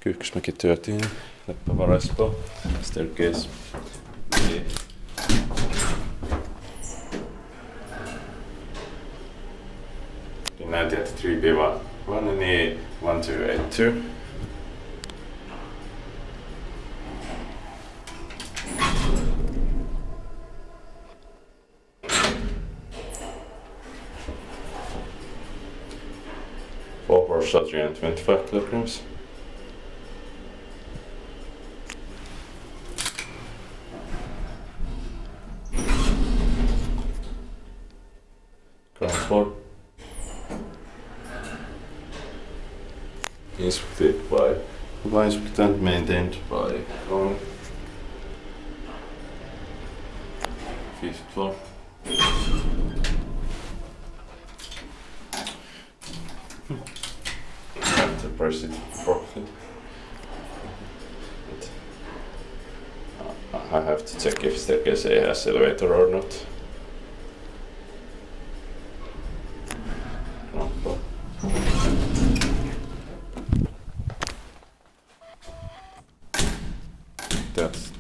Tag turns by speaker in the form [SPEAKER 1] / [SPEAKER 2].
[SPEAKER 1] Kyyhkysmäki 13, Leppävaara, Espoo, staircase. 93B1 and 1282. Four shot 325 kilograms. Ground floor. Inspected by inspected and maintained by own. Fifth floor. Have to press it properly. I have to check if staircase A has elevator or not. That's